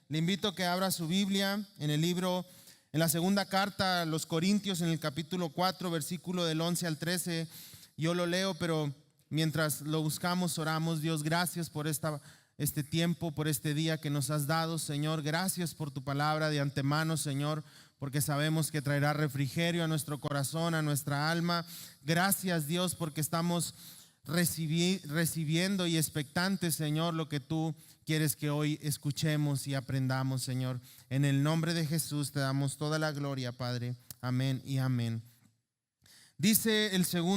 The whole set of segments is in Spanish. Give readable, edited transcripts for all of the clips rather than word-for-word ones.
Le invito a que abra su Biblia en el libro, en la segunda carta a los Corintios, en el capítulo 4, versículo del 11 al 13. Yo lo leo, pero mientras lo buscamos, oramos. Dios, gracias por este tiempo, por este día que nos has dado, Señor. Gracias por tu palabra de antemano, Señor, porque sabemos que traerá refrigerio a nuestro corazón, a nuestra alma. Gracias, Dios, porque estamos recibiendo y expectantes, Señor, lo que tú quieres que hoy escuchemos y aprendamos, Señor. En el nombre de Jesús te damos toda la gloria, Padre. Amén y amén. Dice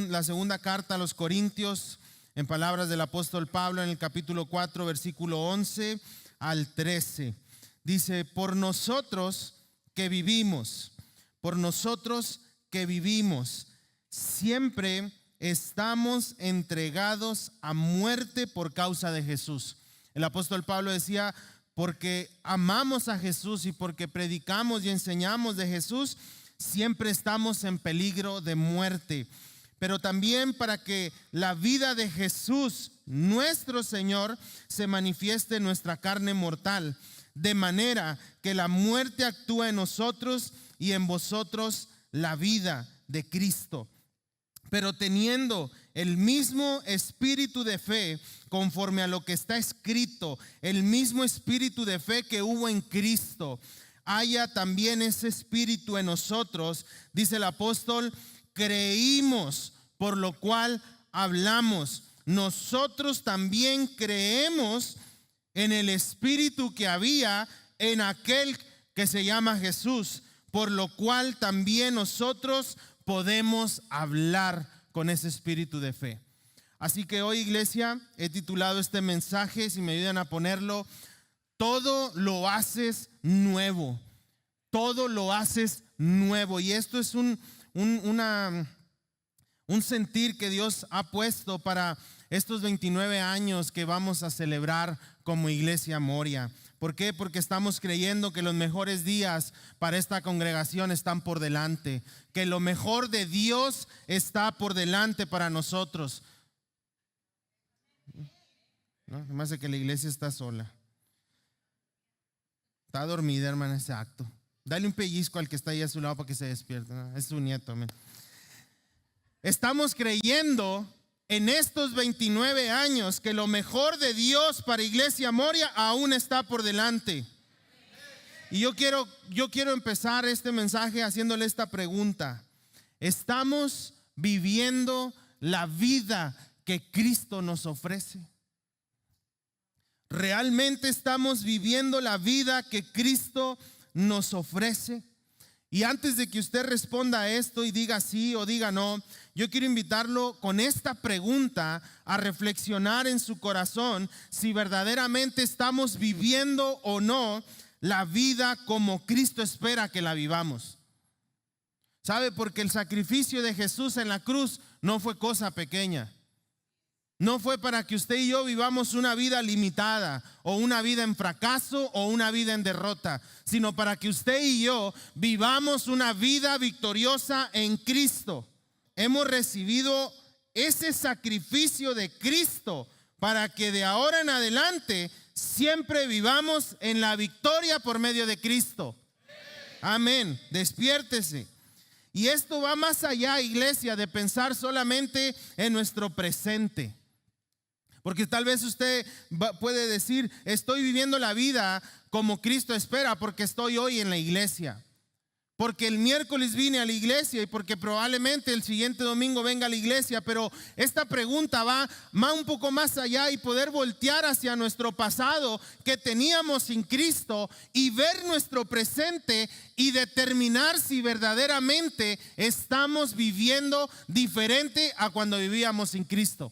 la segunda carta a los Corintios, en palabras del apóstol Pablo, en el capítulo 4, versículo 11 al 13. Dice: por nosotros que vivimos, siempre estamos entregados a muerte por causa de Jesús. El apóstol Pablo decía: porque amamos a Jesús y porque predicamos y enseñamos de Jesús, siempre estamos en peligro de muerte. Pero también para que la vida de Jesús, nuestro Señor, se manifieste en nuestra carne mortal, de manera que la muerte actúa en nosotros y en vosotros la vida de Cristo. Pero teniendo el mismo espíritu de fe, conforme a lo que está escrito, el mismo espíritu de fe que hubo en Cristo, haya también ese espíritu en nosotros. Dice el apóstol: creímos, por lo cual hablamos. Nosotros también creemos en el espíritu que había en aquel que se llama Jesús, por lo cual también nosotros podemos hablar con ese espíritu de fe. Así que hoy, iglesia, he titulado este mensaje, si me ayudan a ponerlo: todo lo haces nuevo. Todo lo haces nuevo. Y esto es un sentir que Dios ha puesto para estos 29 años que vamos a celebrar como Iglesia Moria. ¿Por qué? Porque estamos creyendo que los mejores días para esta congregación están por delante, que lo mejor de Dios está por delante para nosotros. No, me hace que la iglesia está sola. Está dormida, hermana, exacto. Dale un pellizco al que está ahí a su lado para que se despierte. ¿No? Es su nieto. Amén. Estamos creyendo en estos 29 años que lo mejor de Dios para Iglesia Moria aún está por delante. Y yo quiero empezar este mensaje haciéndole esta pregunta: ¿estamos viviendo la vida que Cristo nos ofrece? ¿Realmente estamos viviendo la vida que Cristo nos ofrece? Y antes de que usted responda a esto y diga sí o diga no, yo quiero invitarlo con esta pregunta a reflexionar en su corazón si verdaderamente estamos viviendo o no la vida como Cristo espera que la vivamos. ¿Sabe? Porque el sacrificio de Jesús en la cruz no fue cosa pequeña. No fue para que usted y yo vivamos una vida limitada o una vida en fracaso o una vida en derrota, sino para que usted y yo vivamos una vida victoriosa en Cristo. Hemos recibido ese sacrificio de Cristo para que de ahora en adelante siempre vivamos en la victoria por medio de Cristo. Amén. Despiértese. Y esto va más allá, iglesia, de pensar solamente en nuestro presente. Porque tal vez usted puede decir: estoy viviendo la vida como Cristo espera porque estoy hoy en la iglesia, porque el miércoles vine a la iglesia y porque probablemente el siguiente domingo venga a la iglesia. Pero esta pregunta va un poco más allá y poder voltear hacia nuestro pasado que teníamos sin Cristo y ver nuestro presente y determinar si verdaderamente estamos viviendo diferente a cuando vivíamos sin Cristo.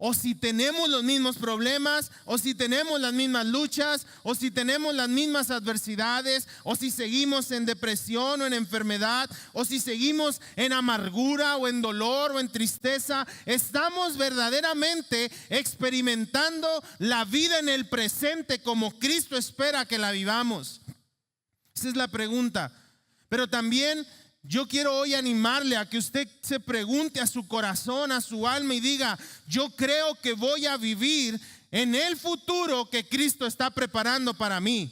O si tenemos los mismos problemas, o si tenemos las mismas luchas, o si tenemos las mismas adversidades, o si seguimos en depresión o en enfermedad, o si seguimos en amargura o en dolor o en tristeza. ¿Estamos verdaderamente experimentando la vida en el presente como Cristo espera que la vivamos? Esa es la pregunta. Pero también yo quiero hoy animarle a que usted se pregunte a su corazón, a su alma y diga: yo creo que voy a vivir en el futuro que Cristo está preparando para mí.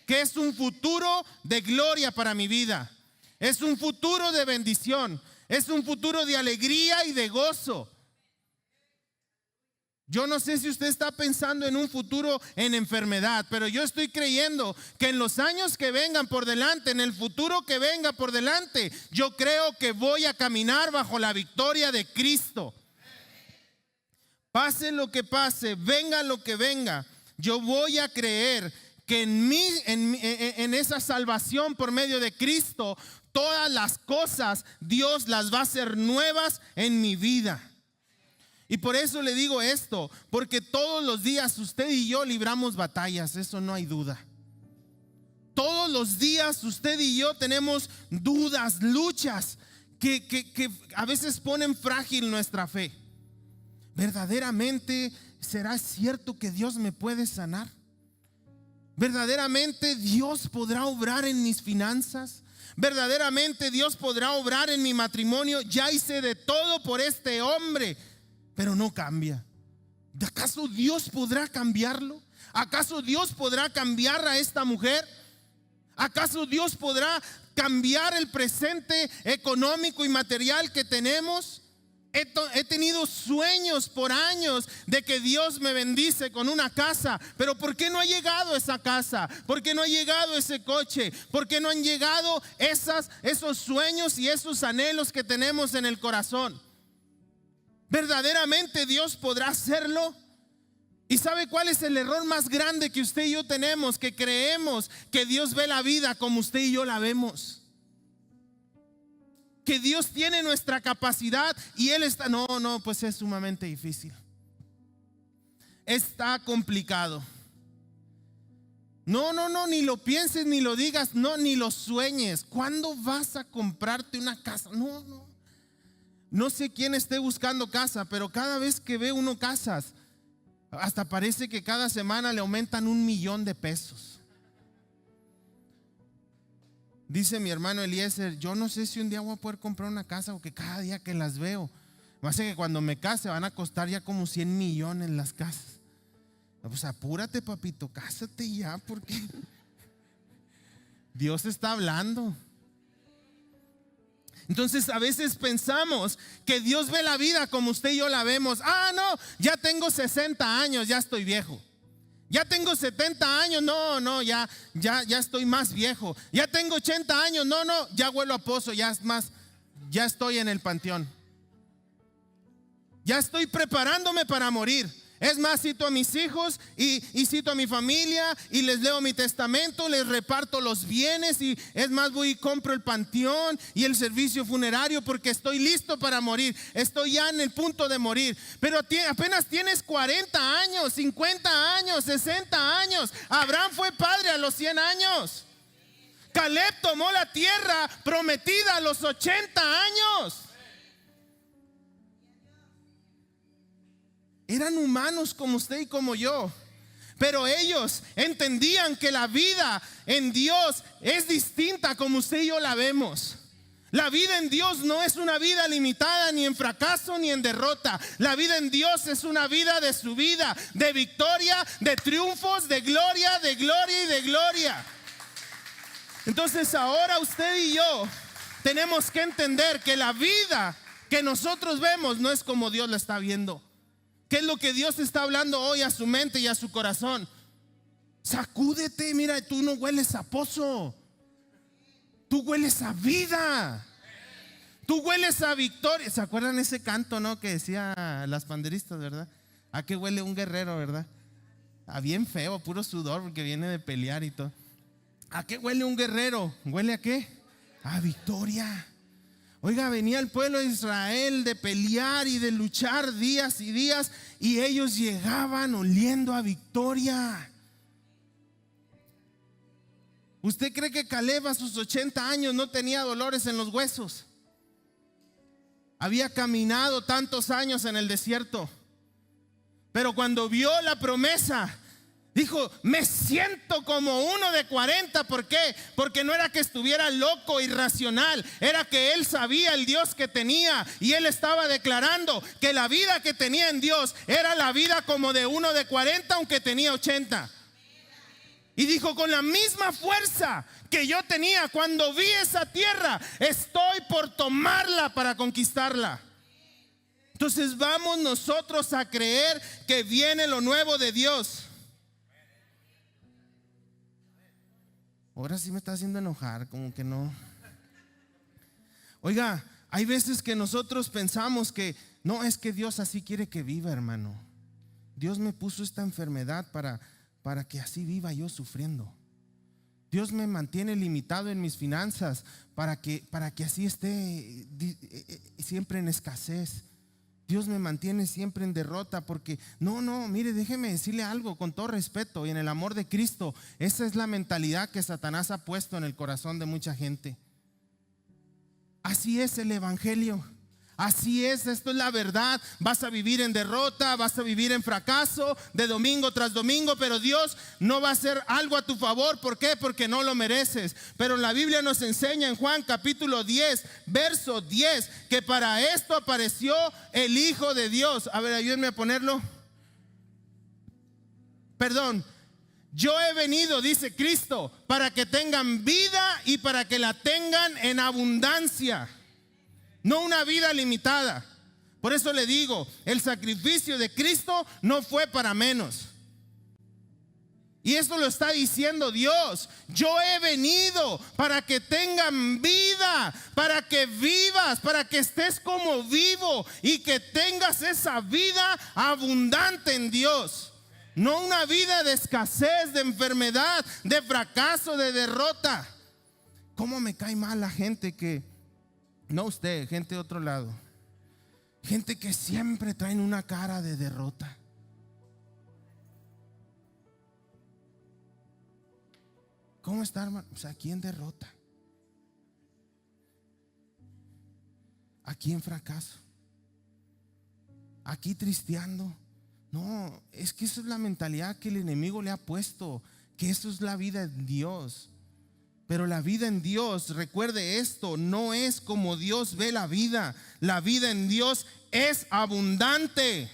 que es un futuro de gloria para mi vida. Es un futuro de bendición. Es un futuro de alegría y de gozo. Yo no sé si usted está pensando en un futuro en enfermedad, pero yo estoy creyendo que en los años que vengan por delante, en el futuro que venga por delante, yo creo que voy a caminar bajo la victoria de Cristo. Pase lo que pase, venga lo que venga, yo voy a creer que en esa salvación por medio de Cristo, todas las cosas Dios las va a hacer nuevas en mi vida. Y por eso le digo esto, porque todos los días usted y yo libramos batallas, eso no hay duda. Todos los días usted y yo tenemos dudas, luchas que a veces ponen frágil nuestra fe. ¿Verdaderamente será cierto que Dios me puede sanar? ¿Verdaderamente Dios podrá obrar en mis finanzas? ¿Verdaderamente Dios podrá obrar en mi matrimonio? Ya hice de todo por este hombre, pero no cambia. ¿Acaso Dios podrá cambiarlo? ¿Acaso Dios podrá cambiar a esta mujer? ¿Acaso Dios podrá cambiar el presente económico y material que tenemos? He tenido sueños por años de que Dios me bendice con una casa, pero ¿por qué no ha llegado esa casa? ¿Por qué no ha llegado ese coche? ¿Por qué no han llegado esos sueños y esos anhelos que tenemos en el corazón? ¿Verdaderamente Dios podrá hacerlo? ¿Y sabe cuál es el error más grande que usted y yo tenemos? Que creemos que Dios ve la vida como usted y yo la vemos. Que Dios tiene nuestra capacidad y Él está... No, pues es sumamente difícil. Está complicado. No, ni lo pienses, ni lo digas, no, ni lo sueñes. ¿Cuándo vas a comprarte una casa? No sé quién esté buscando casa, pero cada vez que ve uno casas, hasta parece que cada semana le aumentan 1 millón de pesos. Dice mi hermano Eliezer, yo no sé si un día voy a poder comprar una casa, porque cada día que las veo, me hace que cuando me case van a costar ya como 100 millones las casas. Pues apúrate, papito, cásate ya, porque Dios está hablando. Entonces a veces pensamos que Dios ve la vida como usted y yo la vemos. No, ya tengo 60 años, ya estoy viejo. Ya tengo 70 años, ya estoy más viejo. Ya tengo 80 años, ya huelo a pozo, ya estoy en el panteón. Ya estoy preparándome para morir. Es más, cito a mis hijos y cito a mi familia y les leo mi testamento, les reparto los bienes y es más, voy y compro el panteón y el servicio funerario porque estoy listo para morir. Estoy ya en el punto de morir. Pero apenas tienes 40 años, 50 años, 60 años. Abraham fue padre a los 100 años. Caleb tomó la tierra prometida a los 80 años. Eran humanos como usted y como yo, pero ellos entendían que la vida en Dios es distinta como usted y yo la vemos. La vida en Dios no es una vida limitada ni en fracaso ni en derrota. La vida en Dios es una vida de subida, de victoria, de triunfos, de gloria y de gloria. Entonces ahora usted y yo tenemos que entender que la vida que nosotros vemos no es como Dios la está viendo. ¿Qué es lo que Dios está hablando hoy a su mente y a su corazón? Sacúdete, mira, tú no hueles a pozo. Tú hueles a vida. Tú hueles a victoria. ¿Se acuerdan ese canto, no? Que decía las panderistas, ¿verdad? ¿A qué huele un guerrero, verdad? A bien feo, puro sudor porque viene de pelear y todo. ¿A qué huele un guerrero? ¿Huele a qué? A victoria. Oiga, venía el pueblo de Israel de pelear y de luchar días y días y ellos llegaban oliendo a victoria. ¿Usted cree que Caleb a sus 80 años no tenía dolores en los huesos? Había caminado tantos años en el desierto, pero cuando vio la promesa, dijo, me siento como uno de 40. ¿Por qué? Porque no era que estuviera loco, irracional. Era que él sabía el Dios que tenía. Y él estaba declarando que la vida que tenía en Dios era la vida como de uno de 40, aunque tenía 80. Y dijo: con la misma fuerza que yo tenía cuando vi esa tierra, estoy por tomarla para conquistarla. Entonces vamos nosotros a creer que viene lo nuevo de Dios. Ahora sí me está haciendo enojar, como que no. Oiga, hay veces que nosotros pensamos que no, es que Dios así quiere que viva, hermano. Dios me puso esta enfermedad para que así viva yo sufriendo. Dios me mantiene limitado en mis finanzas para que así esté siempre en escasez. Dios me mantiene siempre en derrota porque no, mire, déjeme decirle algo con todo respeto y en el amor de Cristo. Esa es la mentalidad que Satanás ha puesto en el corazón de mucha gente. Así es el evangelio. Así es, esto es la verdad. Vas a vivir en derrota, vas a vivir en fracaso de domingo tras domingo, pero Dios no va a hacer algo a tu favor. ¿Por qué? Porque no lo mereces. Pero la Biblia nos enseña en Juan capítulo 10, verso 10, que para esto apareció el Hijo de Dios. A ver, ayúdenme a ponerlo. Perdón. Yo he venido, dice Cristo, para que tengan vida y para que la tengan en abundancia. No una vida limitada. Por eso le digo, el sacrificio de Cristo no fue para menos. Y esto lo está diciendo Dios. Yo he venido para que tengan vida, para que vivas, para que estés como vivo y que tengas esa vida abundante en Dios. No una vida de escasez, de enfermedad, de fracaso, de derrota. ¿Cómo me cae mal la gente que... No usted, gente de otro lado. Gente que siempre traen una cara de derrota. ¿Cómo está, hermano? Pues aquí en derrota. Aquí en fracaso. Aquí tristeando. No, es que esa es la mentalidad que el enemigo le ha puesto. Que eso es la vida en Dios. Pero la vida en Dios, recuerde esto, no es como Dios ve la vida. La vida en Dios es abundante.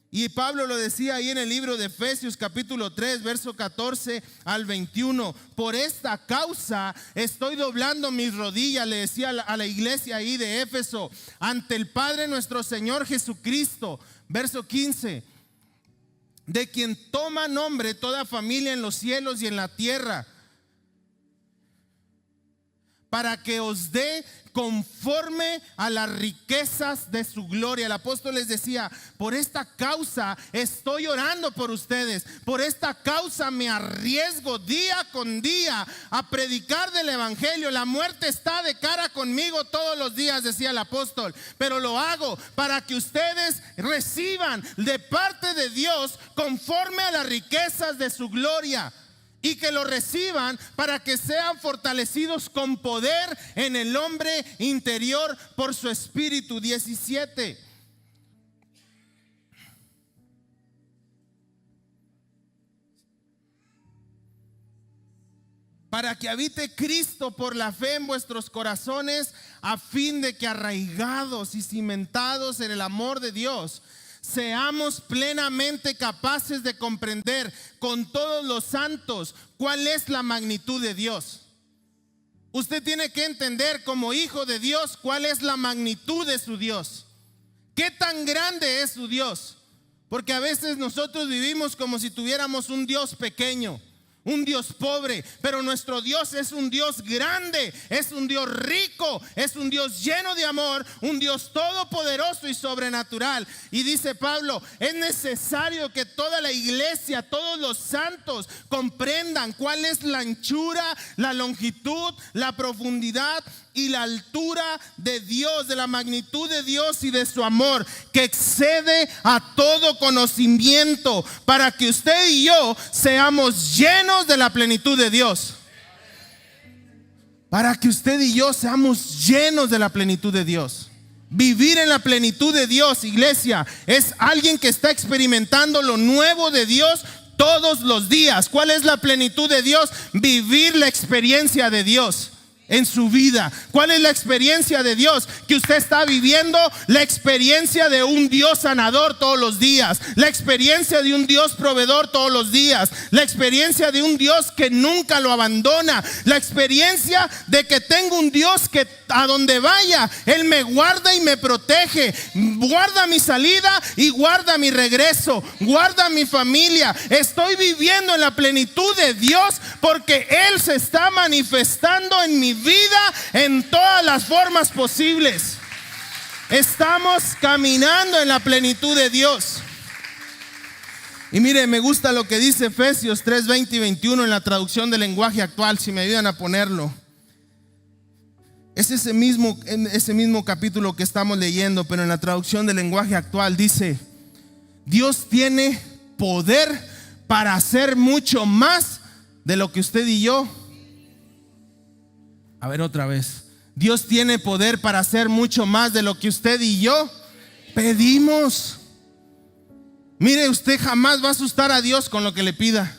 Y Pablo lo decía ahí en el libro de Efesios capítulo 3, verso 14 al 21. Por esta causa estoy doblando mis rodillas, le decía a la iglesia ahí de Éfeso, ante el Padre nuestro Señor Jesucristo. Verso 15. De quien toma nombre toda familia en los cielos y en la tierra, para que os dé conforme a las riquezas de su gloria. El apóstol les decía: por esta causa estoy orando por ustedes. Por esta causa me arriesgo día con día a predicar del evangelio. La muerte está de cara conmigo todos los días, decía el apóstol, pero lo hago para que ustedes reciban de parte de Dios conforme a las riquezas de su gloria. Y que lo reciban para que sean fortalecidos con poder en el hombre interior por su espíritu. 17. Para que habite Cristo por la fe en vuestros corazones, a fin de que arraigados y cimentados en el amor de Dios, seamos plenamente capaces de comprender con todos los santos cuál es la magnitud de Dios. Usted tiene que entender como hijo de Dios cuál es la magnitud de su Dios. ¿Qué tan grande es su Dios? Porque a veces nosotros vivimos como si tuviéramos un Dios pequeño, un Dios pobre, pero nuestro Dios es un Dios grande, es un Dios rico, es un Dios lleno de amor, un Dios todopoderoso y sobrenatural. Y dice Pablo, es necesario que toda la iglesia, todos los santos comprendan cuál es la anchura, la longitud, la profundidad y la altura de Dios, de la magnitud de Dios y de su amor, que excede a todo conocimiento, para que usted y yo seamos llenos de la plenitud de Dios. Para que usted y yo seamos llenos de la plenitud de Dios. Vivir en la plenitud de Dios, iglesia, es alguien que está experimentando lo nuevo de Dios todos los días. ¿Cuál es la plenitud de Dios? Vivir la experiencia de Dios. en su vida? ¿Cuál es la experiencia de Dios que usted está viviendo? La experiencia de un Dios sanador todos los días, la experiencia de un Dios proveedor todos los días, la experiencia de un Dios que nunca lo abandona, la experiencia de que tengo un Dios que a donde vaya, Él me guarda y me protege, guarda mi salida y guarda mi regreso, guarda mi familia. Estoy viviendo en la plenitud de Dios porque Él se está manifestando en mi vida en todas las formas posibles. Estamos caminando en la plenitud de Dios. Y mire, me gusta lo que dice Efesios 3, 20 y 21 en la traducción del lenguaje actual, si me ayudan a ponerlo. Es ese mismo capítulo que estamos leyendo, pero en la traducción del lenguaje actual dice: Dios tiene poder para hacer mucho más de lo que usted y yo. A ver, otra vez. Dios tiene poder para hacer mucho más de lo que usted y yo pedimos. Mire, usted jamás va a asustar a Dios con lo que le pida.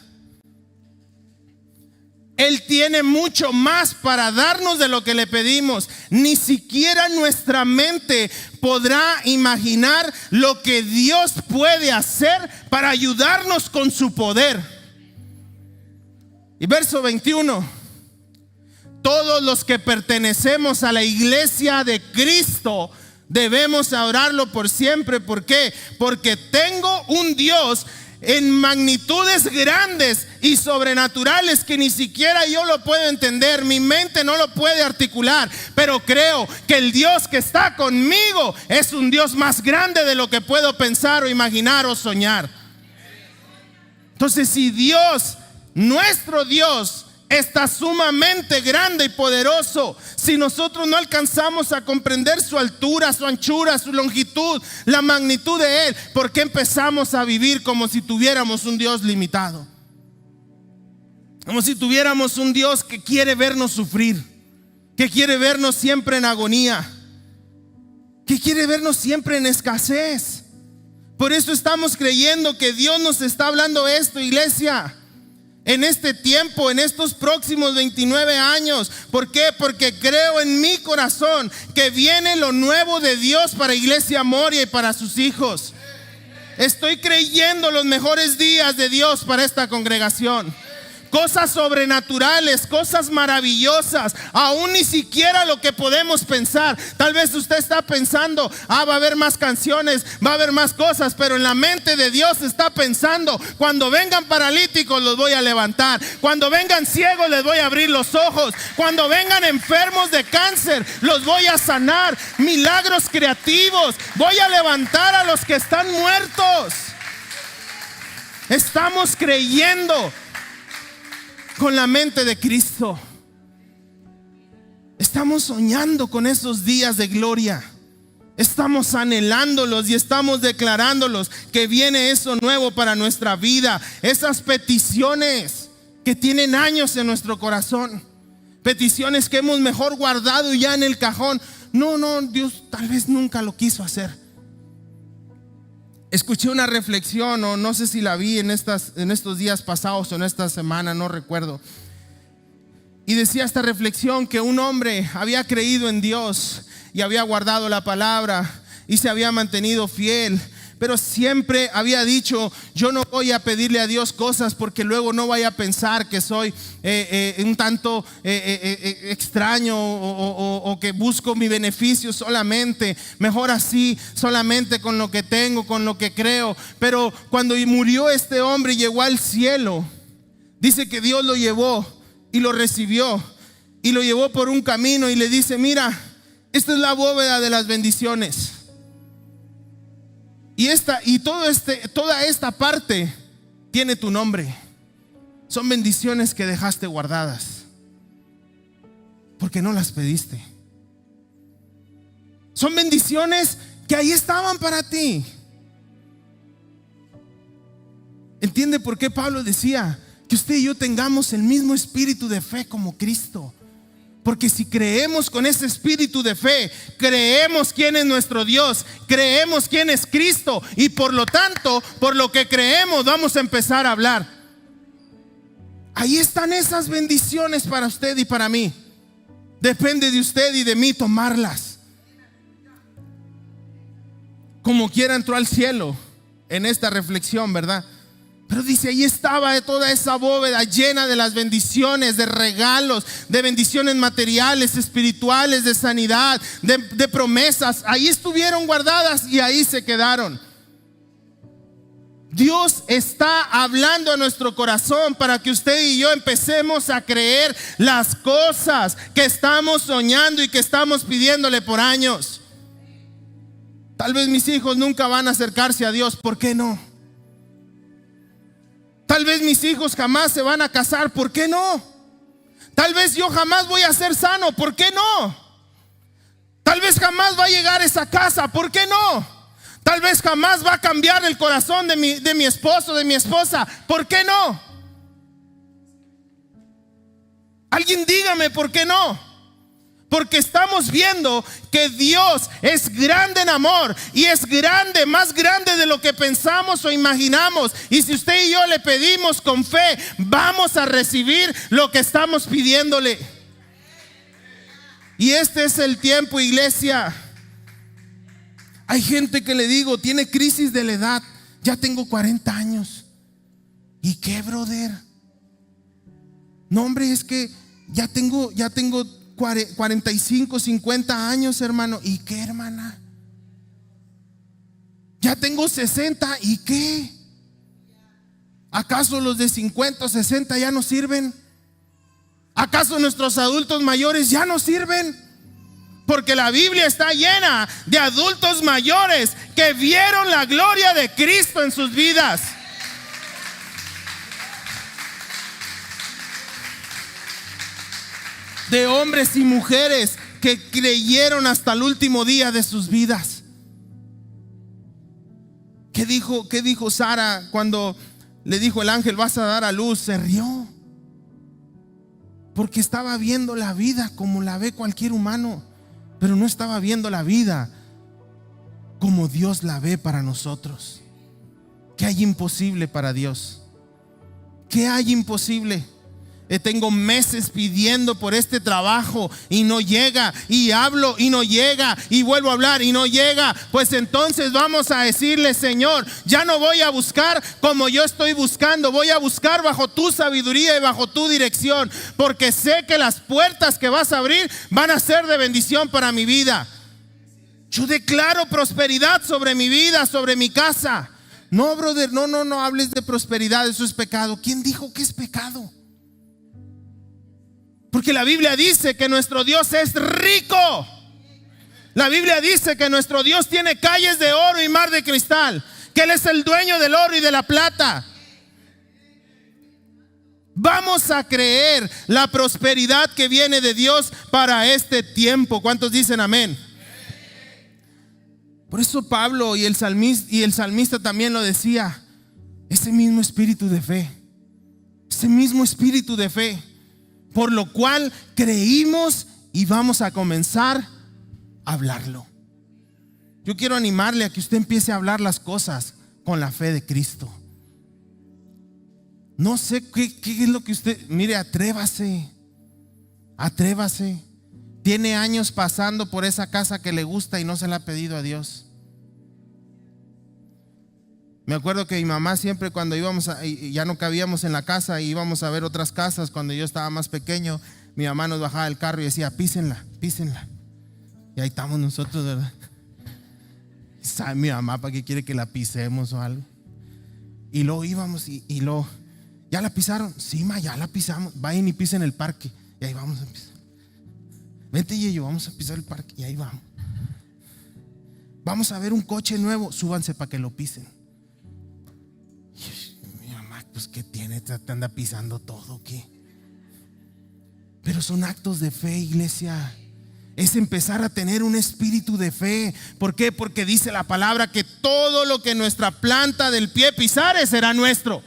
Él tiene mucho más para darnos de lo que le pedimos. Ni siquiera nuestra mente podrá imaginar lo que Dios puede hacer para ayudarnos con su poder. Y verso 21: todos los que pertenecemos a la iglesia de Cristo debemos orarlo por siempre. ¿Por qué? Porque tengo un Dios en magnitudes grandes y sobrenaturales que ni siquiera yo lo puedo entender, mi mente no lo puede articular, pero creo que el Dios que está conmigo es un Dios más grande de lo que puedo pensar o imaginar o soñar. Entonces, si Dios, nuestro Dios, está sumamente grande y poderoso, si nosotros no alcanzamos a comprender su altura, su anchura, su longitud, la magnitud de Él, ¿por qué empezamos a vivir como si tuviéramos un Dios limitado? Como si tuviéramos un Dios que quiere vernos sufrir, que quiere vernos siempre en agonía, que quiere vernos siempre en escasez. Por eso estamos creyendo que Dios nos está hablando esto, iglesia, en este tiempo, en estos próximos 29 años. ¿Por qué? Porque creo en mi corazón que viene lo nuevo de Dios para Iglesia Moria y para sus hijos. Estoy creyendo los mejores días de Dios para esta congregación. Cosas sobrenaturales, cosas maravillosas, aún ni siquiera lo que podemos pensar. Tal vez usted está pensando: va a haber más canciones, va a haber más cosas, pero en la mente de Dios está pensando: cuando vengan paralíticos los voy a levantar, cuando vengan ciegos les voy a abrir los ojos, cuando vengan enfermos de cáncer los voy a sanar, milagros creativos, voy a levantar a los que están muertos. Estamos creyendo con la mente de Cristo. Estamos soñando con esos días de gloria. Estamos anhelándolos y estamos declarándolos que viene eso nuevo para nuestra vida. Esas peticiones que tienen años en nuestro corazón, peticiones que hemos mejor guardado ya en el cajón. No, Dios tal vez nunca lo quiso hacer. Escuché una reflexión, o no sé si la vi en estos días pasados o en esta semana, no recuerdo. Y decía esta reflexión que un hombre había creído en Dios y había guardado la palabra y se había mantenido fiel, pero siempre había dicho: yo no voy a pedirle a Dios cosas porque luego no vaya a pensar que soy un tanto extraño o que busco mi beneficio solamente. Mejor así, solamente con lo que tengo, con lo que creo. Pero cuando murió este hombre y llegó al cielo, dice que Dios lo llevó y lo recibió y lo llevó por un camino y le dice: mira, esta es la bóveda de las bendiciones. Y toda esta parte tiene tu nombre. Son bendiciones que dejaste guardadas porque no las pediste. Son bendiciones que ahí estaban para ti. ¿Entiende por qué Pablo decía que usted y yo tengamos el mismo espíritu de fe como Cristo? Porque si creemos con ese espíritu de fe, creemos quién es nuestro Dios, creemos quién es Cristo, y por lo tanto, por lo que creemos, vamos a empezar a hablar. Ahí están esas bendiciones para usted y para mí. Depende de usted y de mí tomarlas. Como quiera entró al cielo en esta reflexión, ¿verdad? Pero dice, ahí estaba toda esa bóveda llena de las bendiciones, de regalos, de bendiciones materiales, espirituales, de sanidad, de promesas. Ahí estuvieron guardadas y ahí se quedaron. Dios está hablando a nuestro corazón para que usted y yo empecemos a creer las cosas que estamos soñando y que estamos pidiéndole por años. Tal vez mis hijos nunca van a acercarse a Dios, ¿por qué no? Tal vez mis hijos jamás se van a casar, ¿por qué no? Tal vez yo jamás voy a ser sano, ¿por qué no? Tal vez jamás va a llegar a esa casa, ¿por qué no? Tal vez jamás va a cambiar el corazón de mi esposo, de mi esposa, ¿por qué no? Alguien dígame, ¿por qué no? Porque estamos viendo que Dios es grande en amor y es grande, más grande de lo que pensamos o imaginamos. Y si usted y yo le pedimos con fe, vamos a recibir lo que estamos pidiéndole. Y este es el tiempo, iglesia. Hay gente que le digo, tiene crisis de la edad. Ya tengo 40 años. ¿Y qué, brother? No, hombre, es que ya tengo 45, 50 años, hermano. ¿Y qué, hermana? Ya tengo 60. ¿Y qué? ¿Acaso los de 50 o 60 ya no sirven? ¿Acaso nuestros adultos mayores ya no sirven? Porque la Biblia está llena de adultos mayores que vieron la gloria de Cristo en sus vidas. De hombres y mujeres que creyeron hasta el último día de sus vidas. ¿Qué dijo Sara cuando le dijo el ángel, vas a dar a luz? Se rió. Porque estaba viendo la vida como la ve cualquier humano, pero no estaba viendo la vida como Dios la ve para nosotros. ¿Qué hay imposible para Dios? ¿Qué hay imposible? Tengo meses pidiendo por este trabajo y no llega, y hablo y no llega, y vuelvo a hablar y no llega. Pues entonces vamos a decirle, Señor, ya no voy a buscar como yo estoy buscando, voy a buscar bajo tu sabiduría y bajo tu dirección, porque sé que las puertas que vas a abrir van a ser de bendición para mi vida. Yo declaro prosperidad sobre mi vida, sobre mi casa. No, brother, no hables de prosperidad, eso es pecado. ¿Quién dijo que es pecado? Porque la Biblia dice que nuestro Dios es rico. La Biblia dice que nuestro Dios tiene calles de oro y mar de cristal, que Él es el dueño del oro y de la plata. Vamos a creer la prosperidad que viene de Dios para este tiempo. ¿Cuántos dicen amén? Por eso Pablo y el salmista también lo decía. Ese mismo espíritu de fe, ese mismo espíritu de fe, por lo cual creímos y vamos a comenzar a hablarlo. Yo quiero animarle a que usted empiece a hablar las cosas con la fe de Cristo. No sé qué es lo que usted, mire, atrévase. Tiene años pasando por esa casa que le gusta y no se la ha pedido a Dios. Me acuerdo que mi mamá siempre, cuando ya no cabíamos en la casa y íbamos a ver otras casas, cuando yo estaba más pequeño, mi mamá nos bajaba del carro y decía, písenla. Y ahí estamos nosotros, ¿verdad? ¿Sabe mi mamá para qué quiere que la pisemos o algo? Y luego íbamos y luego, ¿ya la pisaron? Sí, ma, ya la pisamos. Vayan y pisen el parque. Y ahí vamos a pisar. Vente, Yeyo, vamos a pisar el parque. Y ahí vamos. Vamos a ver un coche nuevo, súbanse para que lo pisen. Mi mamá, pues ¿qué tiene? Te anda pisando todo, ¿qué? Pero son actos de fe, iglesia. Es empezar a tener un espíritu de fe. ¿Por qué? Porque dice la palabra que todo lo que nuestra planta del pie pisare será nuestro.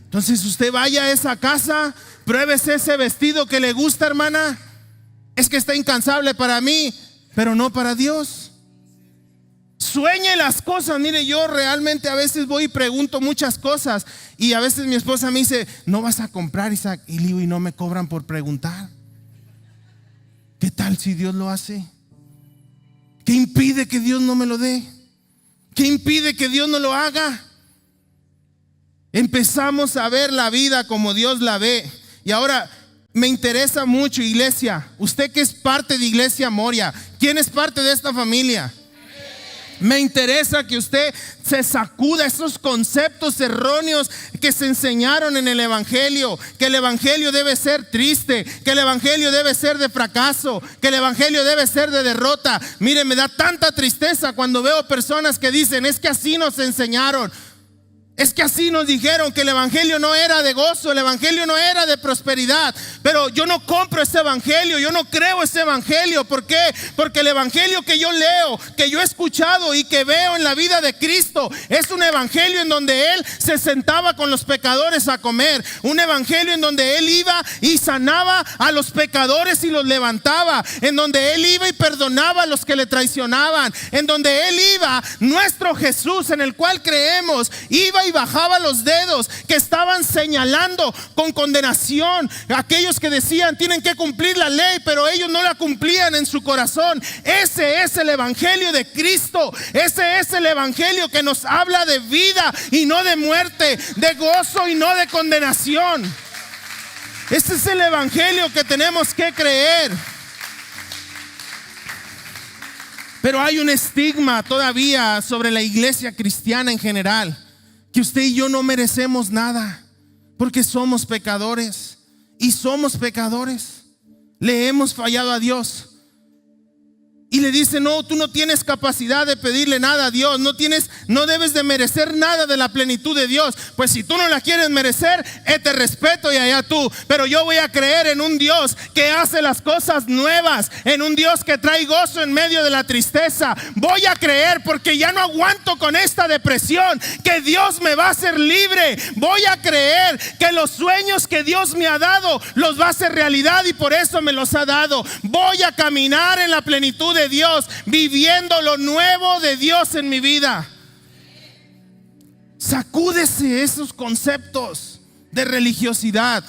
Entonces usted vaya a esa casa, pruébese ese vestido que le gusta, hermana. Es que está incansable para mí, pero no para Dios. Sueñe las cosas. Mire, yo realmente a veces voy y pregunto muchas cosas, y a veces mi esposa me dice, no vas a comprar, Isaac, y le digo, y no me cobran por preguntar. ¿Qué tal si Dios lo hace? ¿Qué impide que Dios no me lo dé? ¿Qué impide que Dios no lo haga? Empezamos a ver la vida como Dios la ve. Y ahora me interesa mucho, iglesia, usted que es parte de Iglesia Moria, ¿quién es parte de esta familia? Me interesa que usted se sacuda esos conceptos erróneos que se enseñaron en el evangelio, que el evangelio debe ser triste, que el evangelio debe ser de fracaso, que el evangelio debe ser de derrota. Mire, me da tanta tristeza cuando veo personas que dicen: es que así nos enseñaron. Es que así nos dijeron que el evangelio no era de gozo, el evangelio no era de prosperidad. Pero yo no compro ese evangelio, yo no creo ese evangelio. ¿Por qué? Porque el evangelio que yo leo, que yo he escuchado y que veo en la vida de Cristo, es un evangelio en donde Él se sentaba con los pecadores a comer. Un evangelio en donde Él iba y sanaba a los pecadores y los levantaba. En donde Él iba y perdonaba a los que le traicionaban. En donde Él iba, nuestro Jesús en el cual creemos, iba y bajaba los dedos que estaban señalando con condenación a aquellos que decían tienen que cumplir la ley, pero ellos no la cumplían en su corazón. Ese es el evangelio de Cristo. Ese es el evangelio que nos habla de vida y no de muerte, de gozo y no de condenación. Ese es el evangelio que tenemos que creer. Pero hay un estigma todavía sobre la iglesia cristiana en general, que usted y yo no merecemos nada porque somos pecadores. Y somos pecadores. Le hemos fallado a Dios. Y le dice: no, tú no tienes capacidad de pedirle nada a Dios. No debes de merecer nada de la plenitud de Dios. Pues si tú no la quieres merecer, te respeto y allá tú. Pero yo voy a creer en un Dios que hace las cosas nuevas, en un Dios que trae gozo en medio de la tristeza. Voy a creer porque ya no aguanto con esta depresión, que Dios me va a hacer libre. Voy a creer que los sueños que Dios me ha dado los va a hacer realidad y por eso me los ha dado. Voy a caminar en la plenitud de Dios, viviendo lo nuevo de Dios en mi vida. Sacúdese esos conceptos de religiosidad.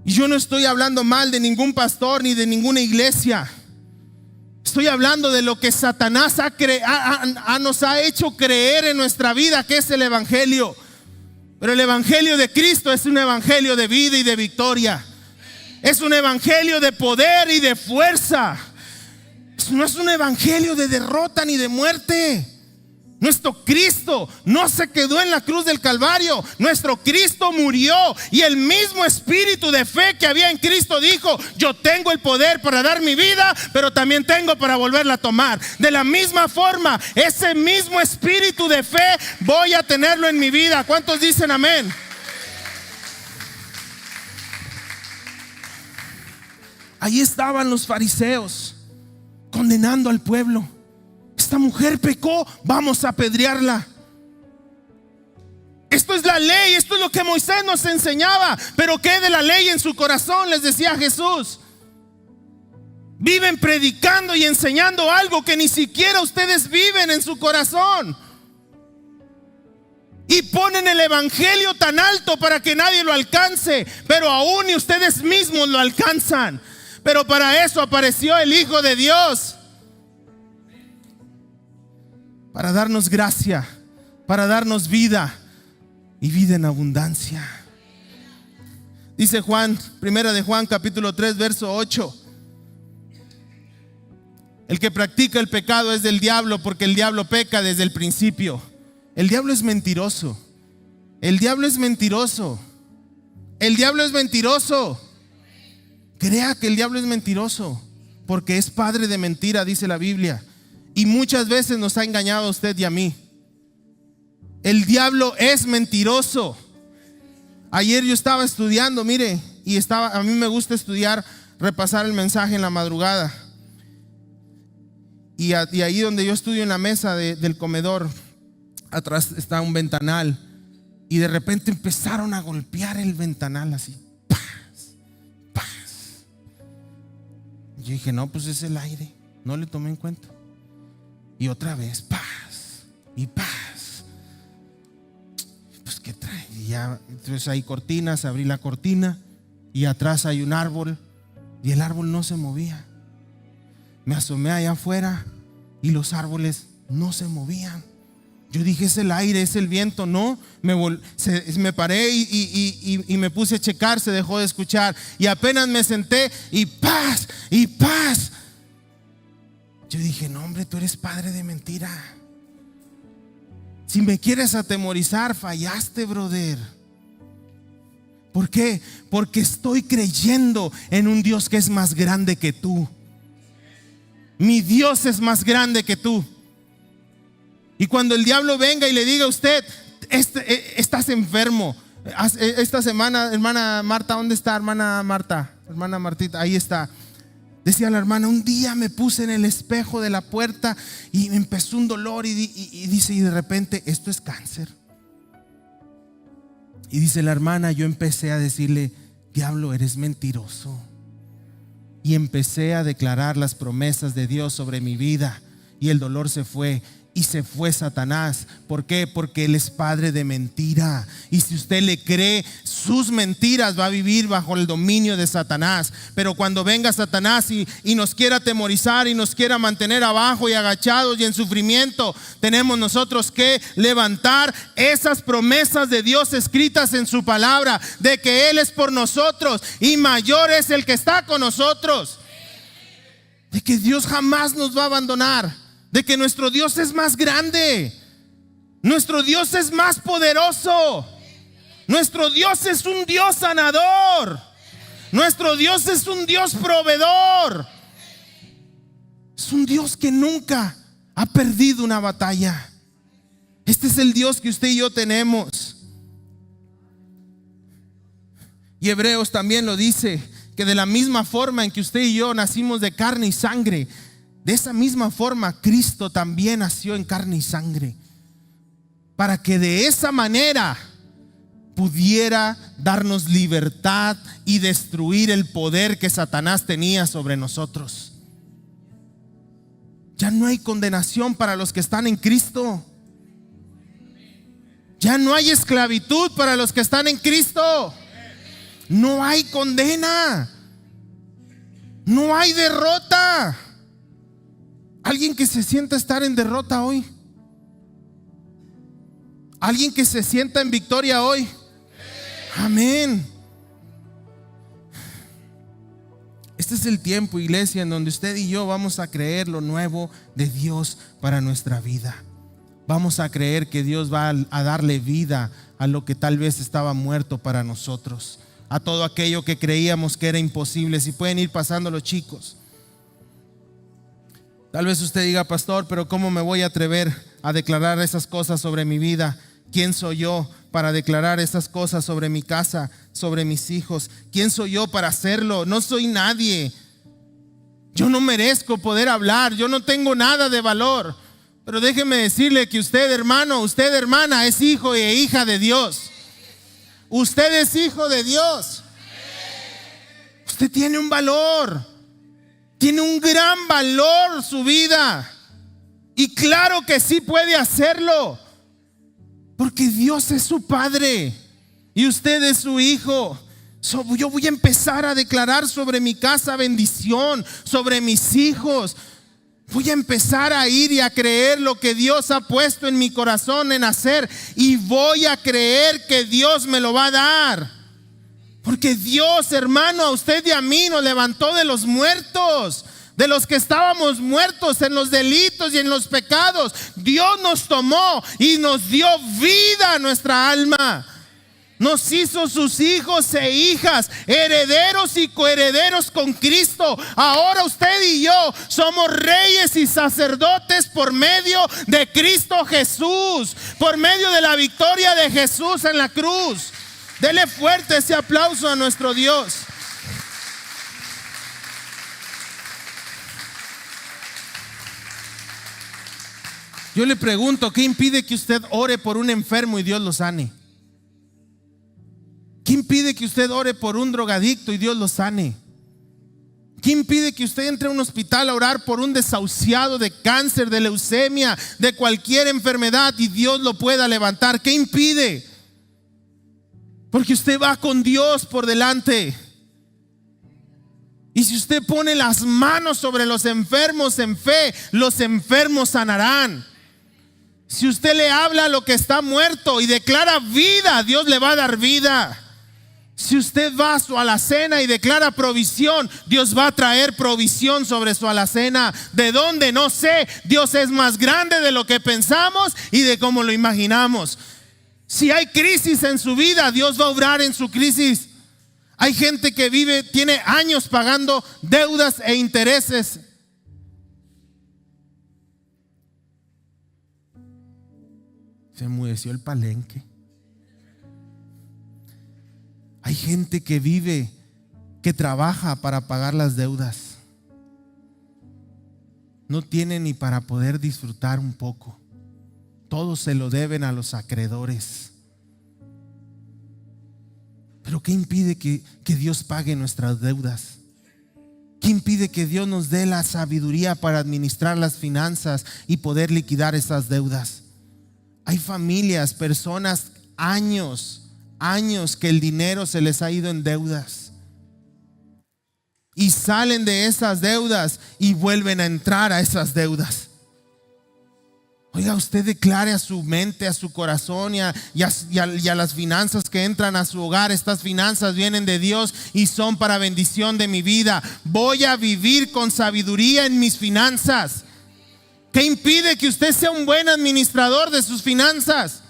Y yo no estoy hablando mal de ningún pastor ni de ninguna iglesia. Estoy hablando de lo que Satanás nos ha hecho creer en nuestra vida, que es el evangelio. Pero el evangelio de Cristo es un evangelio de vida y de victoria. Es un evangelio de poder y de fuerza. No es un evangelio de derrota ni de muerte. Nuestro Cristo no se quedó en la cruz del Calvario. Nuestro Cristo murió y el mismo espíritu de fe que había en Cristo dijo: yo tengo el poder para dar mi vida, pero también tengo para volverla a tomar. De la misma forma, ese mismo espíritu de fe voy a tenerlo en mi vida. ¿Cuántos dicen amén? Ahí estaban los fariseos condenando al pueblo. Esta mujer pecó, vamos a apedrearla. Esto es la ley, esto es lo que Moisés nos enseñaba. Pero ¿qué de la ley en su corazón? Les decía Jesús. Viven predicando y enseñando algo que ni siquiera ustedes viven en su corazón. Y ponen el evangelio tan alto para que nadie lo alcance, pero aún ni ustedes mismos lo alcanzan. Pero para eso apareció el Hijo de Dios, para darnos gracia, para darnos vida y vida en abundancia. Dice Juan, primera de Juan capítulo 3 verso 8: el que practica el pecado es del diablo, porque el diablo peca desde el principio. El diablo es mentiroso. El diablo es mentiroso. El diablo es mentiroso. Crea que el diablo es mentiroso, porque es padre de mentira, dice la Biblia. Y muchas veces nos ha engañado a usted y a mí. El diablo es mentiroso. Ayer yo estaba estudiando, mire, a mí me gusta estudiar, repasar el mensaje en la madrugada. Y ahí donde yo estudio, en la mesa del comedor, atrás está un ventanal. Y de repente empezaron a golpear el ventanal así. Yo dije: no, pues es el aire. No le tomé en cuenta. Y otra vez, paz y paz. Pues ¿qué trae? Y ya, entonces hay cortinas, abrí la cortina y atrás hay un árbol. y el árbol no se movía. Me asomé allá afuera y los árboles no se movían. Yo dije, es el aire, es el viento. No, me paré y me puse a checar, se dejó de escuchar. Y apenas me senté y paz, y paz. Yo dije, no hombre, tú eres padre de mentira. Si me quieres atemorizar, fallaste, brother. ¿Por qué? Porque estoy creyendo en un Dios que es más grande que tú. Mi Dios es más grande que tú. Y cuando el diablo venga y le diga a usted, estás enfermo. Esta semana, hermana Marta, ¿dónde está hermana Marta? Hermana Martita, ahí está. Decía la hermana, un día me puse en el espejo de la puerta y me empezó un dolor y dice, y de repente, esto es cáncer. Y dice la hermana, yo empecé a decirle, diablo, eres mentiroso. Y empecé a declarar las promesas de Dios sobre mi vida y el dolor se fue. Y se fue Satanás. ¿Por qué? Porque él es padre de mentira. Y si usted le cree sus mentiras, va a vivir bajo el dominio de Satanás. Pero cuando venga Satanás y nos quiera atemorizar y nos quiera mantener abajo y agachados y en sufrimiento, tenemos nosotros que levantar esas promesas de Dios escritas en su palabra, de que Él es por nosotros y mayor es el que está con nosotros, de que Dios jamás nos va a abandonar, de que nuestro Dios es más grande, nuestro Dios es más poderoso, nuestro Dios es un Dios sanador, nuestro Dios es un Dios proveedor, es un Dios que nunca ha perdido una batalla. Este es el Dios que usted y yo tenemos. Y Hebreos también lo dice, que de la misma forma en que usted y yo nacimos de carne y sangre, de esa misma forma Cristo también nació en carne y sangre, para que de esa manera pudiera darnos libertad y destruir el poder que Satanás tenía sobre nosotros. Ya no hay condenación para los que están en Cristo. Ya no hay esclavitud para los que están en Cristo. No hay condena. No hay derrota. Alguien que se sienta estar en derrota hoy. Alguien que se sienta en victoria hoy. Amén. Este es el tiempo, iglesia, en donde usted y yo vamos a creer lo nuevo de Dios para nuestra vida. Vamos a creer que Dios va a darle vida a lo que tal vez estaba muerto para nosotros, a todo aquello que creíamos que era imposible. Si pueden ir pasando los chicos. Tal vez usted diga, pastor, pero ¿cómo me voy a atrever a declarar esas cosas sobre mi vida? ¿Quién soy yo para declarar esas cosas sobre mi casa, sobre mis hijos? ¿Quién soy yo para hacerlo? No soy nadie. Yo no merezco poder hablar. Yo no tengo nada de valor. Pero déjeme decirle que usted, hermano, usted, hermana, es hijo e hija de Dios. Usted es hijo de Dios. Usted tiene un valor. Tiene un gran valor su vida. Y claro que sí puede hacerlo, porque Dios es su padre y usted es su hijo. Yo voy a empezar a declarar sobre mi casa bendición, sobre mis hijos. Voy a empezar a ir y a creer lo que Dios ha puesto en mi corazón en hacer, y voy a creer que Dios me lo va a dar. Porque Dios, hermano, a usted y a mí nos levantó de los muertos, de los que estábamos muertos en los delitos y en los pecados. Dios nos tomó y nos dio vida a nuestra alma. Nos hizo sus hijos e hijas, herederos y coherederos con Cristo. Ahora usted y yo somos reyes y sacerdotes por medio de Cristo Jesús, por medio de la victoria de Jesús en la cruz. Dele fuerte ese aplauso a nuestro Dios. Yo le pregunto, ¿qué impide que usted ore por un enfermo y Dios lo sane? ¿Qué impide que usted ore por un drogadicto y Dios lo sane? ¿Qué impide que usted entre a un hospital a orar por un desahuciado de cáncer, de leucemia, de cualquier enfermedad y Dios lo pueda levantar? ¿Qué impide? Porque usted va con Dios por delante. Y si Si usted pone las manos sobre los enfermos en fe, los enfermos sanarán. Si usted le habla a lo que está muerto y declara vida, Dios le va a dar vida. Si usted va a su alacena y declara provisión, Dios va a traer provisión sobre su alacena. ¿De dónde? No sé. Dios es más grande de lo que pensamos y de cómo lo imaginamos. Si hay crisis en su vida, Dios va a obrar en su crisis. Hay gente que tiene años pagando deudas e intereses. Se enmudeció el palenque. Hay gente que trabaja para pagar las deudas. No tiene ni para poder disfrutar un poco. Todo se lo deben a los acreedores. Pero ¿qué impide que Dios pague nuestras deudas? ¿Qué impide que Dios nos dé la sabiduría para administrar las finanzas y poder liquidar esas deudas? Hay familias, personas, años que el dinero se les ha ido en deudas y salen de esas deudas y vuelven a entrar a esas deudas. Oiga, usted declare a su mente, a su corazón y a las finanzas que entran a su hogar: estas finanzas vienen de Dios y son para bendición de mi vida. Voy a vivir con sabiduría en mis finanzas. ¿Qué impide que usted sea un buen administrador de sus finanzas?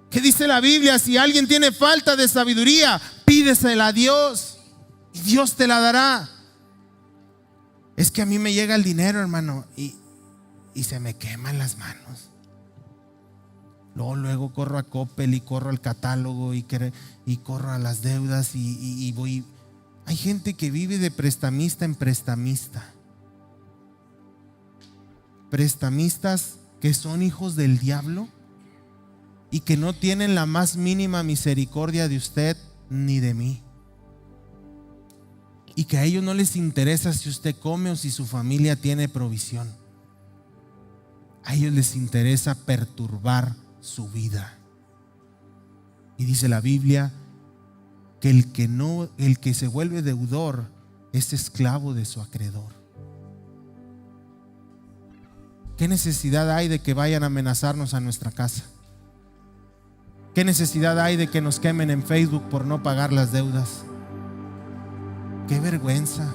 ¿Qué dice la Biblia? Si alguien tiene falta de sabiduría, pídesela a Dios y Dios te la dará. Es que a mí me llega el dinero, hermano, y se me queman las manos. Luego corro a Coppel y corro al catálogo y corro a las deudas y voy. Hay gente que vive de prestamista en prestamista. Prestamistas que son hijos del diablo y que no tienen la más mínima misericordia de usted ni de mí. Y que a ellos no les interesa si usted come o si su familia tiene provisión. A ellos les interesa perturbar su vida. Y dice la Biblia que el que se vuelve deudor es esclavo de su acreedor. ¿Qué necesidad hay de que vayan a amenazarnos a nuestra casa? ¿Qué necesidad hay de que nos quemen en Facebook por no pagar las deudas? ¡Qué vergüenza!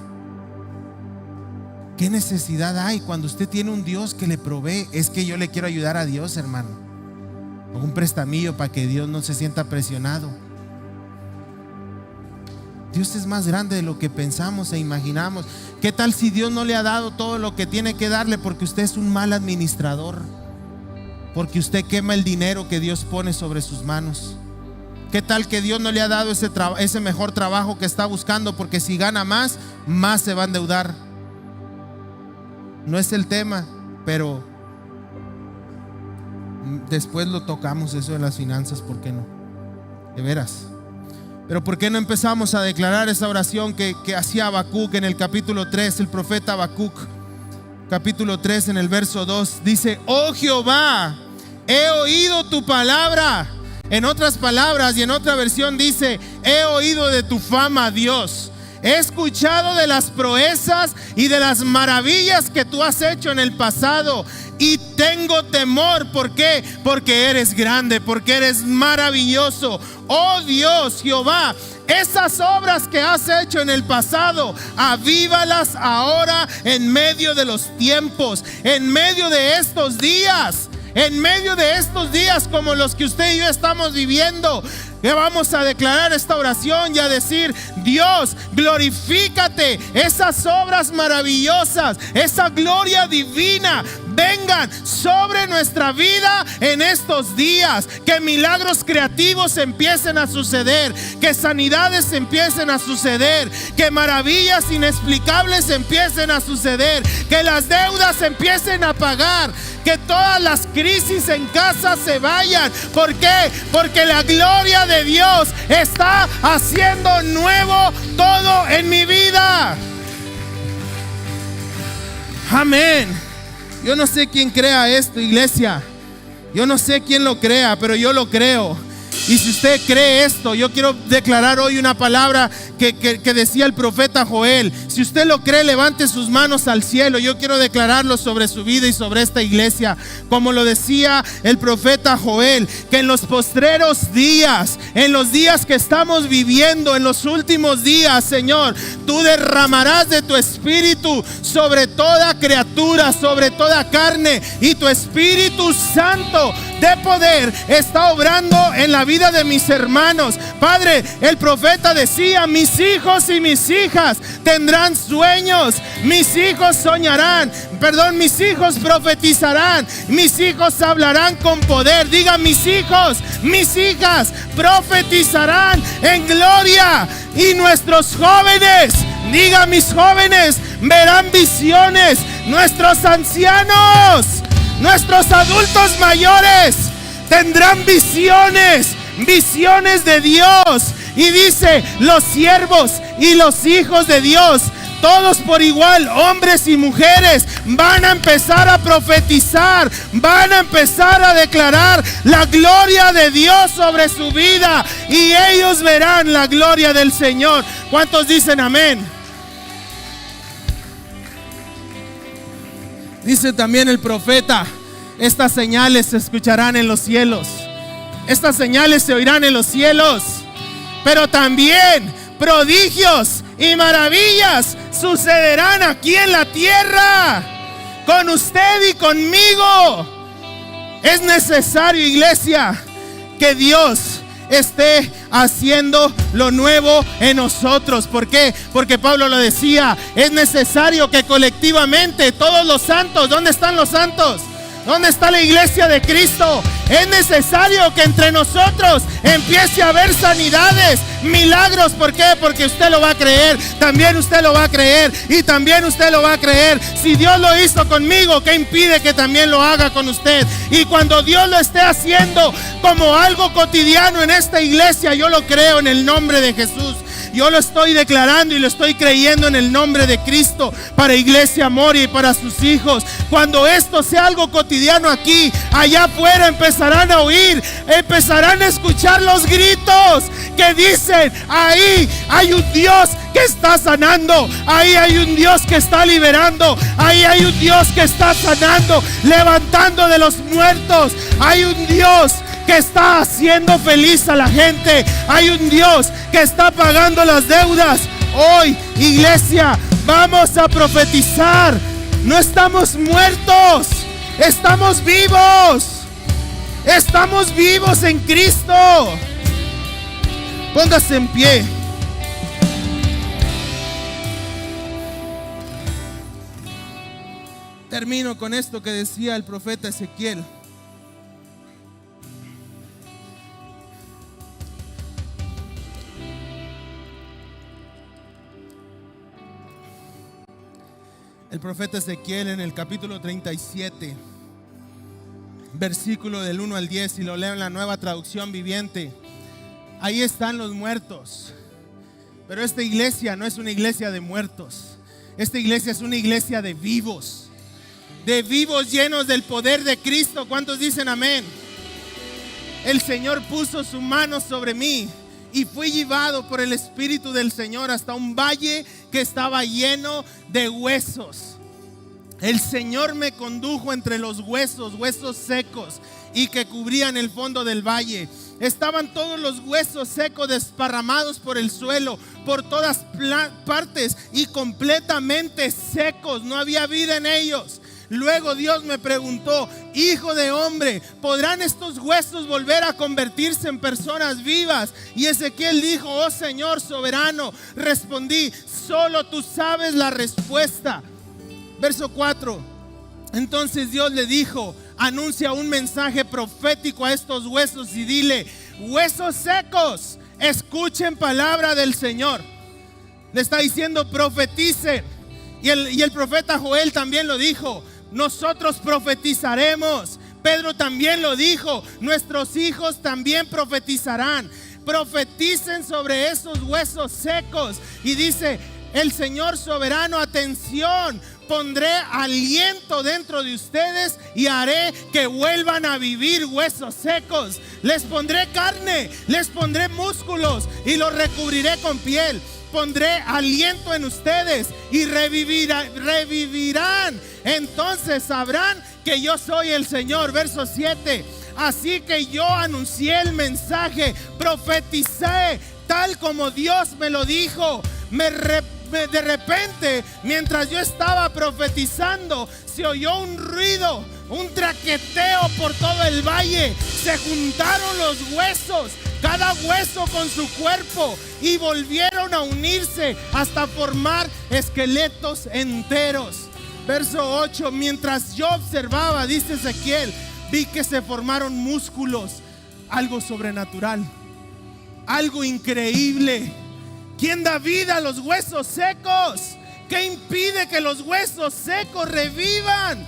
¿Qué necesidad hay cuando usted tiene un Dios que le provee? Es que yo le quiero ayudar a Dios, hermano. Hago un prestamillo para que Dios no se sienta presionado. Dios es más grande de lo que pensamos e imaginamos. ¿Qué tal si Dios no le ha dado todo lo que tiene que darle porque usted es un mal administrador? Porque usted quema el dinero que Dios pone sobre sus manos. ¿Qué tal que Dios no le ha dado ese mejor trabajo que está buscando? Porque si gana más se va a endeudar. No es el tema, pero después lo tocamos, eso de las finanzas. ¿Por qué no? De veras. Pero ¿por qué no empezamos a declarar esa oración que hacía Habacuc en el capítulo 3? El profeta Habacuc, capítulo 3, en el verso 2, dice: oh Jehová, he oído tu palabra. En otras palabras y en otra versión dice: he oído de tu fama, Dios. He escuchado de las proezas y de las maravillas que tú has hecho en el pasado, y tengo temor. ¿Por qué? Porque eres grande, porque eres maravilloso. Oh Dios, Jehová, esas obras que has hecho en el pasado, avívalas ahora en medio de los tiempos, en medio de estos días. En medio de estos días como los que usted y yo estamos viviendo, que vamos a declarar esta oración y a decir: Dios, glorifícate. Esas obras maravillosas, esa gloria divina, vengan sobre nuestra vida en estos días. Que milagros creativos empiecen a suceder, que sanidades empiecen a suceder, que maravillas inexplicables empiecen a suceder, que las deudas empiecen a pagar, que todas las crisis en casa se vayan. ¿Por qué? Porque la gloria de Dios está haciendo nuevo todo en mi vida. Amén. Yo no sé quién crea esto, iglesia. Yo no sé quién lo crea, pero yo lo creo. Y si usted cree esto, yo quiero declarar hoy una palabra que decía el profeta Joel. Si usted lo cree, levante sus manos al cielo. Yo quiero declararlo sobre su vida y sobre esta iglesia. Como lo decía el profeta Joel, que en los postreros días, en los días que estamos viviendo, en los últimos días, Señor, tú derramarás de tu espíritu sobre toda criatura, sobre toda carne, y tu Espíritu Santo de poder está obrando en la vida de mis hermanos. Padre, el profeta decía: mis hijos y mis hijas tendrán sueños, mis hijos soñarán, mis hijos profetizarán, mis hijos hablarán con poder. Diga: mis hijos, mis hijas profetizarán en gloria, y nuestros jóvenes, diga: mis jóvenes verán visiones, nuestros ancianos, nuestros adultos mayores tendrán visiones de Dios. Y dice: los siervos y los hijos de Dios, todos por igual, hombres y mujeres, van a empezar a profetizar, van a empezar a declarar la gloria de Dios sobre su vida, y ellos verán la gloria del Señor. ¿Cuántos dicen amén? Dice también el profeta: estas señales se escucharán en los cielos, estas señales se oirán en los cielos, pero también prodigios y maravillas sucederán aquí en la tierra, con usted y conmigo. Es necesario, iglesia, que Dios esté haciendo lo nuevo en nosotros. ¿Por qué? Porque Pablo lo decía: es necesario que colectivamente todos los santos, ¿dónde están los santos? ¿Dónde está la iglesia de Cristo? Es necesario que entre nosotros empiece a haber sanidades, milagros. ¿Por qué? Porque usted lo va a creer, también usted lo va a creer, y también usted lo va a creer. Si Dios lo hizo conmigo, ¿qué impide que también lo haga con usted? Y cuando Dios lo esté haciendo como algo cotidiano en esta iglesia, yo lo creo en el nombre de Jesús. Yo lo estoy declarando y lo estoy creyendo en el nombre de Cristo para Iglesia Moria y para sus hijos. Cuando esto sea algo cotidiano aquí, allá afuera empezarán a oír, empezarán a escuchar los gritos que dicen: ahí hay un Dios que está sanando, ahí hay un Dios que está liberando, ahí hay un Dios que está sanando, levantando de los muertos, hay un Dios que está haciendo feliz a la gente, hay un Dios que está pagando las deudas. Hoy, iglesia, vamos a profetizar. No estamos muertos, estamos vivos. Estamos vivos en Cristo. Póngase en pie. Termino con esto que decía el profeta Ezequiel. El profeta Ezequiel en el capítulo 37, versículo del 1 al 10, y lo leo en la Nueva Traducción Viviente. Ahí están los muertos, pero esta iglesia no es una iglesia de muertos. Esta iglesia es una iglesia de vivos llenos del poder de Cristo. ¿Cuántos dicen amén? El Señor puso su mano sobre mí y fui llevado por el Espíritu del Señor hasta un valle que estaba lleno de huesos. El Señor me condujo entre los huesos secos y que cubrían el fondo del valle. Estaban todos los huesos secos desparramados por el suelo, por todas partes, y completamente secos. No había vida en ellos. Luego Dios me preguntó: hijo de hombre, ¿podrán estos huesos volver a convertirse en personas vivas? Y Ezequiel dijo: oh Señor soberano. Respondí: solo tú sabes la respuesta. Verso 4. Entonces Dios le dijo: anuncia un mensaje profético a estos huesos y dile: huesos secos, escuchen palabra del Señor. Le está diciendo: profeticen. Y el profeta Joel también lo dijo: nosotros profetizaremos. Pedro también lo dijo: nuestros hijos también profetizarán. Profeticen sobre esos huesos secos. Y dice el Señor soberano: atención, Pondré aliento dentro de ustedes y haré que vuelvan a vivir huesos secos. Les pondré carne, les pondré músculos y los recubriré con piel. Pondré aliento en ustedes y revivirán. Entonces sabrán que yo soy el Señor. Verso 7. Así que yo anuncié el mensaje, profeticé tal como Dios me lo dijo. De repente, mientras yo estaba profetizando, se oyó un ruido, un traqueteo por todo el valle. Se juntaron los huesos, cada hueso con su cuerpo, y volvieron a unirse hasta formar esqueletos enteros. Verso 8. Mientras yo observaba, dice Ezequiel, vi que se formaron músculos, algo sobrenatural, algo increíble. ¿Quién da vida a los huesos secos? ¿Qué impide que los huesos secos revivan?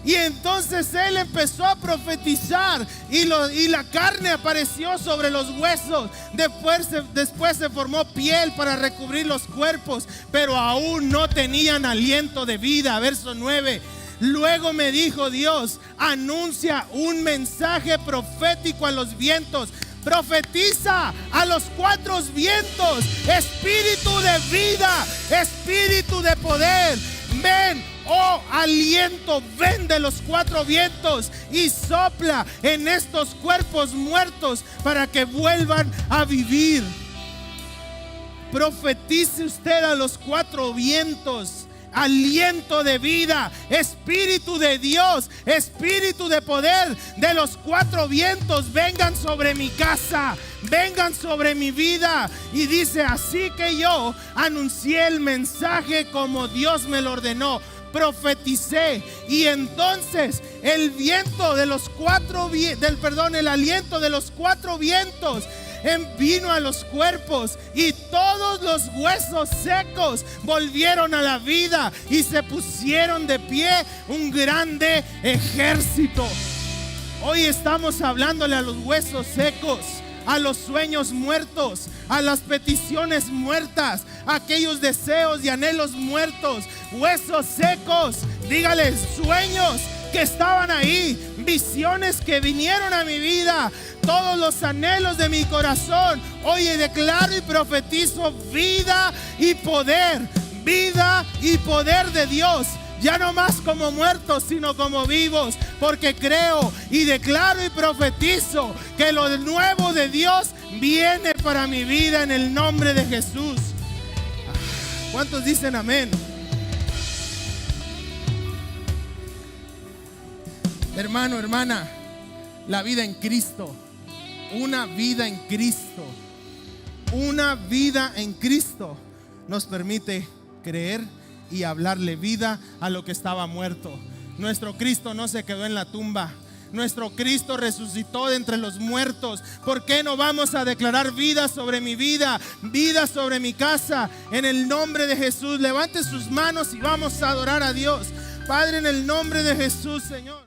Y entonces él empezó a profetizar y la carne apareció sobre los huesos. Después se formó piel para recubrir los cuerpos, pero aún no tenían aliento de vida. Verso 9. Luego me dijo Dios, anuncia un mensaje profético a los vientos. Profetiza a los cuatro vientos, espíritu de vida, espíritu de poder. Ven, oh aliento, ven de los cuatro vientos y sopla en estos cuerpos muertos para que vuelvan a vivir. Profetice usted a los cuatro vientos. Aliento de vida, espíritu de Dios, espíritu de poder de los cuatro vientos, vengan sobre mi casa, vengan sobre mi vida. Y dice, así que yo anuncié el mensaje como Dios me lo ordenó, profeticé, y entonces el viento de los el aliento de los cuatro vientos vino a los cuerpos, y todos los huesos secos volvieron a la vida y se pusieron de pie un grande ejército. Hoy estamos hablándole a los huesos secos, a los sueños muertos, a las peticiones muertas, a aquellos deseos y anhelos muertos. Huesos secos, dígales, sueños que estaban ahí, visiones que vinieron a mi vida, todos los anhelos de mi corazón. Oye, declaro y profetizo vida y poder de Dios. Ya no más como muertos, sino como vivos, porque creo y declaro y profetizo que lo nuevo de Dios viene para mi vida en el nombre de Jesús. ¿Cuántos dicen amén? Hermano, hermana, la vida en Cristo, una vida en Cristo, una vida en Cristo nos permite creer y hablarle vida a lo que estaba muerto. Nuestro Cristo no se quedó en la tumba. Nuestro Cristo resucitó de entre los muertos. ¿Por qué no vamos a declarar vida sobre mi vida, vida sobre mi casa? En el nombre de Jesús, levante sus manos y vamos a adorar a Dios. Padre, en el nombre de Jesús, Señor.